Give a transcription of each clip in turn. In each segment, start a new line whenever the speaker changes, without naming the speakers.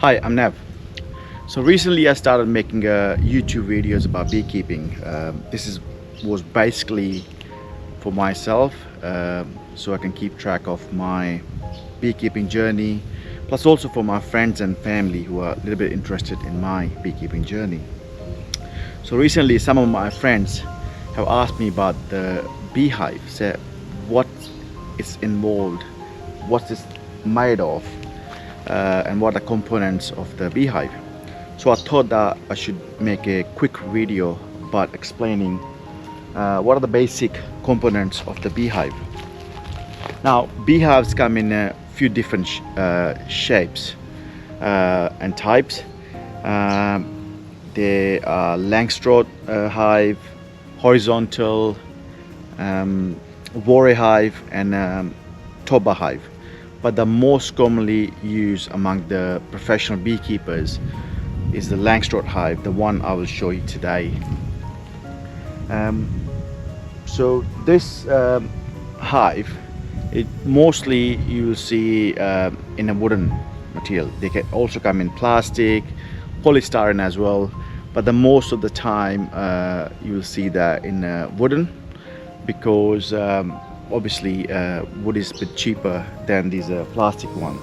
Hi, I'm Nev. So recently I started making YouTube videos about beekeeping. Was basically for myself, so I can keep track of my beekeeping journey, plus also for my friends and family who are a little bit interested in my beekeeping journey. So recently some of my friends have asked me about the beehive, say what is involved, what is made of, and what are components of the beehive. So I thought that I should make a quick video about explaining what are the basic components of the beehive. Now, beehives come in a few different shapes and types. They are Langstroth hive, horizontal, warrior hive, and Toba hive. But the most commonly used among the professional beekeepers is the Langstroth hive, the one I will show you today. So this hive, it mostly you will see in a wooden material. They can also come in plastic, polystyrene as well, but the most of the time you will see that in wooden, because obviously wood is a bit cheaper than these plastic ones.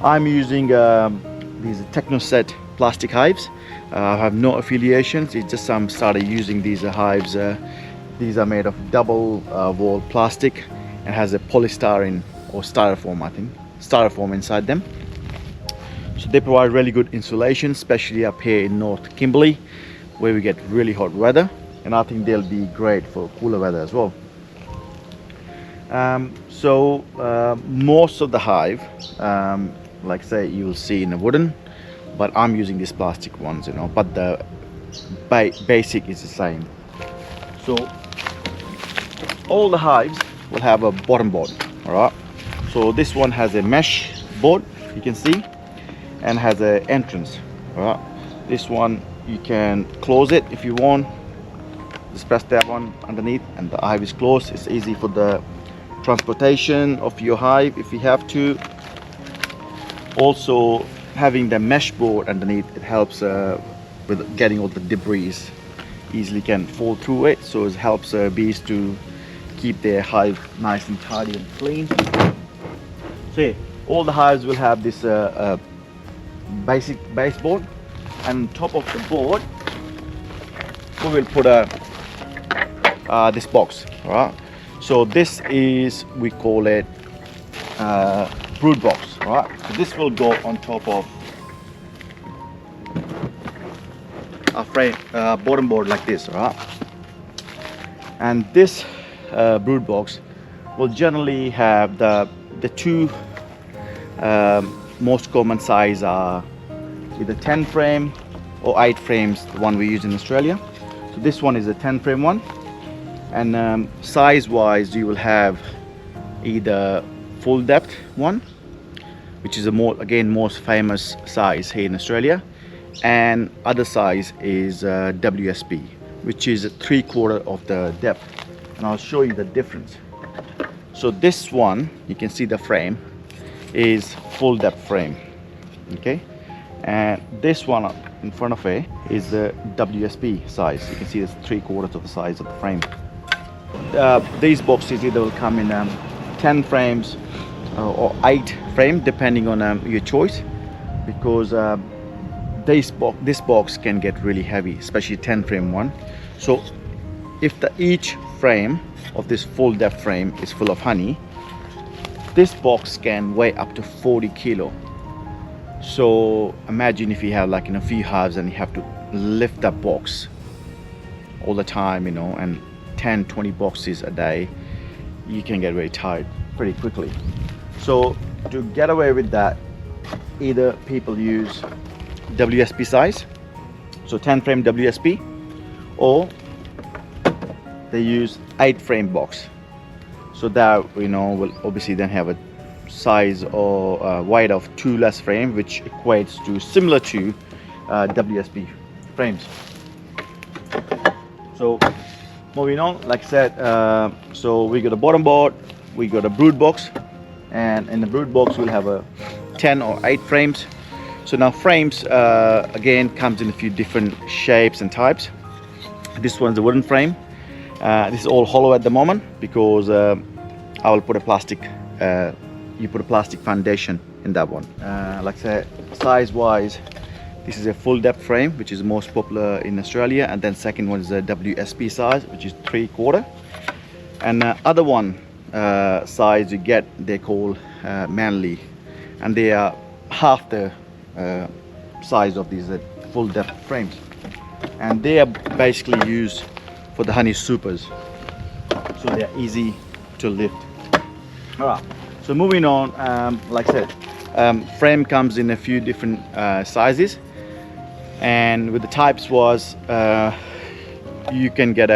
I'm using these Technoset plastic hives. I have no affiliations, it's just started using these hives. These are made of double wall plastic and has a polystyrene or styrofoam, I think, styrofoam inside them. So they provide really good insulation, especially up here in North Kimberley where we get really hot weather, and I think they'll be great for cooler weather as well. Most of the hive, like say, you'll see in a wooden, but I'm using these plastic ones, but the basic is the same. So all the hives will have a bottom board. All right, so this one has a mesh board, you can see, and has an entrance. All right, this one you can close it if you want. Just press that one underneath and the hive is closed. It's easy for the transportation of your hive if you have to. Also, having the mesh board underneath, it helps with getting all the debris, easily can fall through it, so it helps bees to keep their hive nice and tidy and clean. So yeah, all the hives will have this basic base board, and on top of the board we will put this box. All right, so this is, we call it brood box. All right, so this will go on top of a frame, bottom board like this. All right, and this brood box will generally have the two most common size are either 10 frame or 8 frames, the one we use in Australia. So this one is a 10 frame one, and size wise you will have either full depth one, which is a most famous size here in Australia, and other size is WSP, which is 3/4 of the depth, and I'll show you the difference. So this one, you can see the frame is full depth frame, okay, and this one in front of it is the WSP size. You can see it's 3/4 of the size of the frame. These boxes either will come in 10 frames or 8 frame, depending on your choice, because this box can get really heavy, especially 10 frame one. So if each frame of this full depth frame is full of honey, this box can weigh up to 40 kilo. So imagine if you have like in a few hives and you have to lift that box all the time, and 10-20 boxes a day, you can get very tired pretty quickly. So to get away with that, either people use WSP size, so 10 frame WSP, or they use 8 frame box. So that will obviously then have a size or weight of 2 less frame, which equates to similar to WSP frames. So moving on, like I said, so we got a bottom board, we got a brood box, and in the brood box we'll have a 10 or 8 frames. So now frames again comes in a few different shapes and types. This one's a wooden frame. This is all hollow at the moment because I will put a plastic you put a plastic foundation in that one. Like I said, size wise, this is a full depth frame, which is the most popular in Australia, and then second one is a WSP size, which is 3/4, and other one size you get they call Manly, and they are half the size of these full depth frames, and they are basically used for the honey supers, so they are easy to lift. All right, so moving on, like I said, frame comes in a few different sizes, and with the types was you can get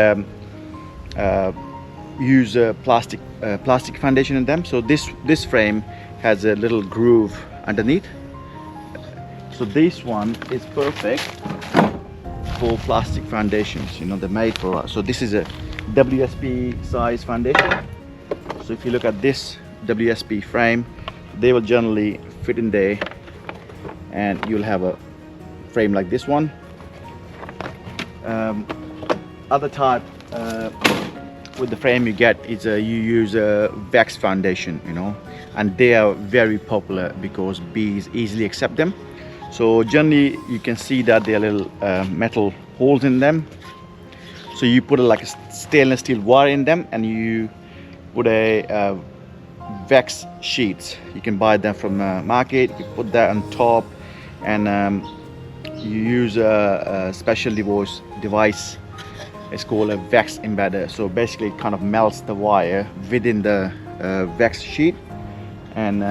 use a plastic foundation in them. So this frame has a little groove underneath, so this one is perfect for plastic foundations, you know, they're made for us. So this is a WSP size foundation. So if you look at this WSP frame, they will generally fit in there, and you'll have a frame like this one. Other type with the frame you get is you use a wax foundation, you know, and they are very popular because bees easily accept them. So generally you can see that there are little metal holes in them, so you put like a stainless steel wire in them, and you put a wax sheets. You can buy them from the market. You put that on top, and you use a special device. It's called a wax embedder. So basically it kind of melts the wire within the wax sheet, and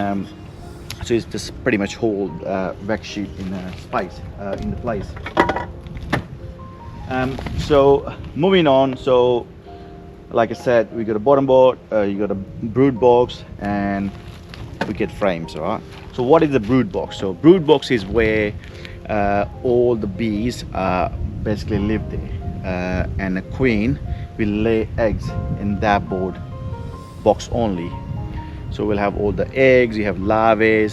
so it's just pretty much hold wax sheet in the place. So moving on, so like I said, we got a bottom board, you got a brood box, and we get frames. All right, so what is the brood box? So brood box is where all the bees basically live there, and the queen will lay eggs in that box only. So we'll have all the eggs, you have larvae,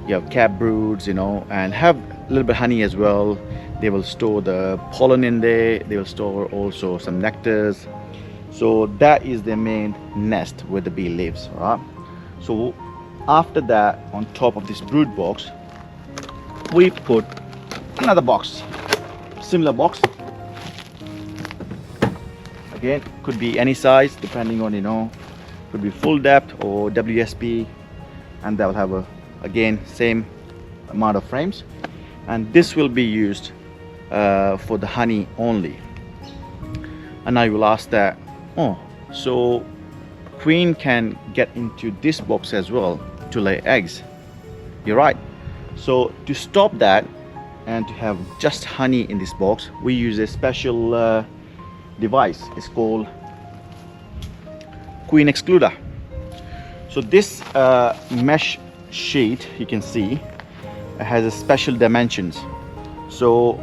you have cap broods, you know, and have a little bit of honey as well. They will store the pollen in there. They will store also some nectars. So that is the main nest where the bee lives, right? So after that, on top of this brood box, we put another box, similar box. Again, could be any size depending on, you know, could be full depth or WSP, and that will have again same amount of frames, and this will be used for the honey only. And I will ask that, oh, so queen can get into this box as well to lay eggs? You're right. So to stop that and to have just honey in this box, we use a special device. It's called queen excluder. So this mesh sheet, you can see, has a special dimensions. So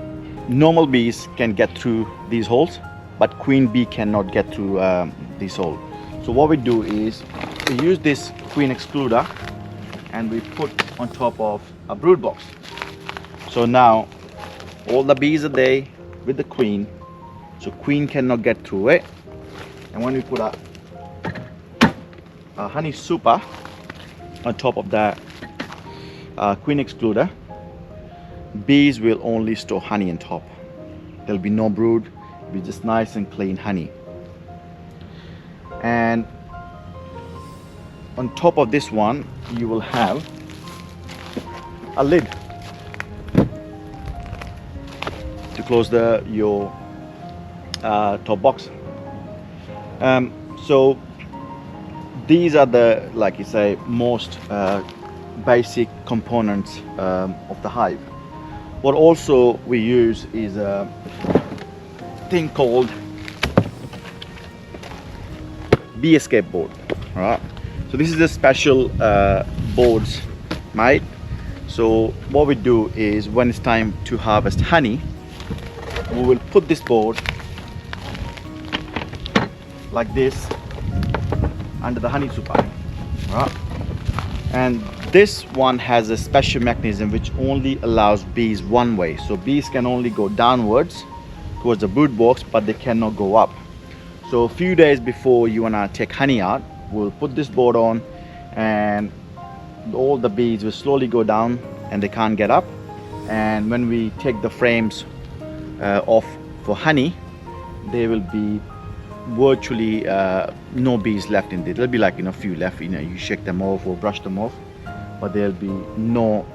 normal bees can get through these holes, but queen bee cannot get through this hole. So what we do is we use this queen excluder and we put on top of a brood box. So now all the bees are there with the queen, so queen cannot get through it. And when we put a honey super on top of that queen excluder, bees will only store honey on top. There'll be no brood, it'll be just nice and clean honey. And on top of this one, you will have a lid to close your top box. So these are the, like you say, most basic components of the hive. What also we use is a thing called bee escape board. All right, so this is a special boards made. So what we do is when it's time to harvest honey, we will put this board like this under the honey super. All right, and This one has a special mechanism which only allows bees one way. So bees can only go downwards towards the brood box, but they cannot go up. So a few days before you wanna take honey out, we'll put this board on, and all the bees will slowly go down and they can't get up. And when we take the frames off for honey, there will be virtually no bees left in there. There'll be like, you know, few left, you know, you shake them off or brush them off, but there'll be no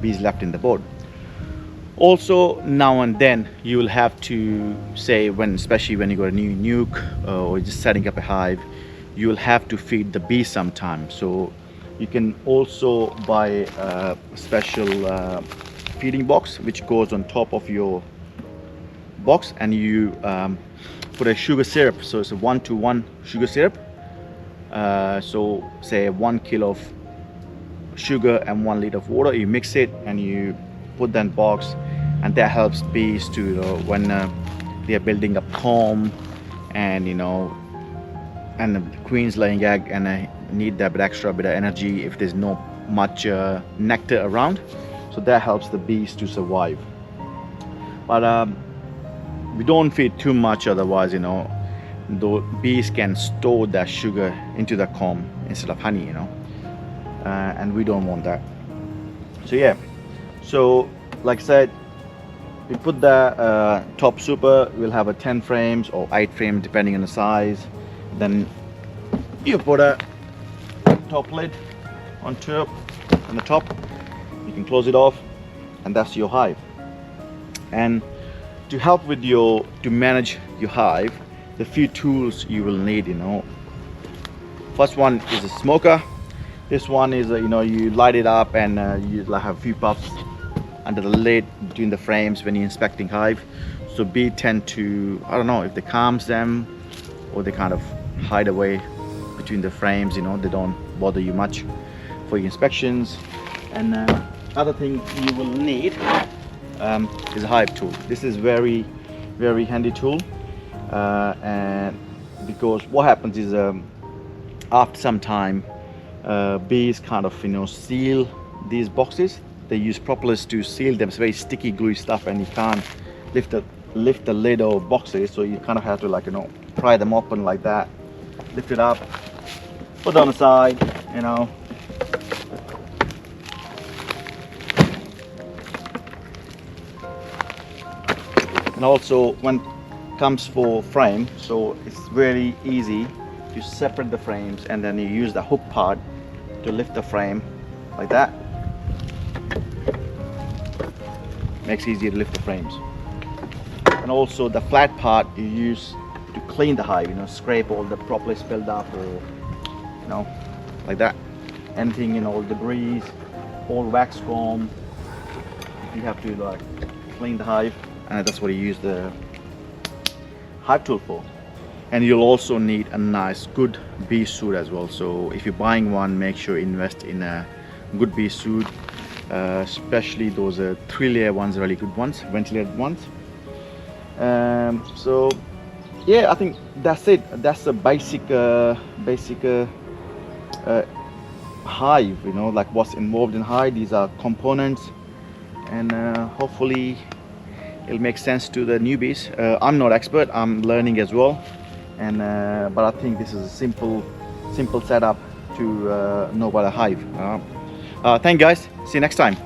bees left in the board. Also, now and then you will have to say, especially when you got a new nuke or just setting up a hive, you will have to feed the bees sometime. So you can also buy a special feeding box which goes on top of your box, and you put a sugar syrup. So it's a 1-to-1 sugar syrup. So say 1 kilo of sugar and 1 liter of water, you mix it and you put that in box, and that helps bees to, you know, when they are building up comb, and you know, and the queen's laying egg, and I need that extra bit of energy if there's not much nectar around. So that helps the bees to survive. But we don't feed too much, otherwise, you know, the bees can store that sugar into the comb instead of honey, you know, and we don't want that. So yeah, so like I said, we put the top super. We'll have a 10 frames or 8 frames depending on the size. Then you put a top lid on top, on the top. You can close it off, and that's your hive. And to help with to manage your hive, the few tools you will need, you know. First one is a smoker. This one is you know, you light it up, and you have a few puffs under the lid between the frames when you're inspecting hive. So bees tend to, I don't know if they calms them or they kind of hide away between the frames, you know, they don't bother you much for your inspections. And other thing you will need is a hive tool. This is very handy tool, and because what happens is after some time bees kind of, you know, seal these boxes. They use propolis to seal them. It's very sticky, gluey stuff, and you can't lift the lid of boxes, so you kind of have to, like, you know, pry them open like that, lift it up, put it on the side, you know. And also when it comes for frame, so it's very easy to separate the frames, and then you use the hook part to lift the frame like that. Makes it easier to lift the frames. And also the flat part you use to clean the hive, you know, scrape all the propolis build up, or, you know, like that. Anything, you know, debris, all wax comb, you have to, like, clean the hive, and that's what you use the hive tool for. And you'll also need a nice good bee suit as well. So if you're buying one, make sure you invest in a good bee suit, especially those 3-layer ones, really good ones, ventilated ones. So yeah, I think that's it. That's the basic hive, you know, like what's involved in hive. These are components, and hopefully it'll make sense to the newbies. I'm not expert, I'm learning as well, and but I think this is a simple setup to know about a hive. Thank you guys, see you next time.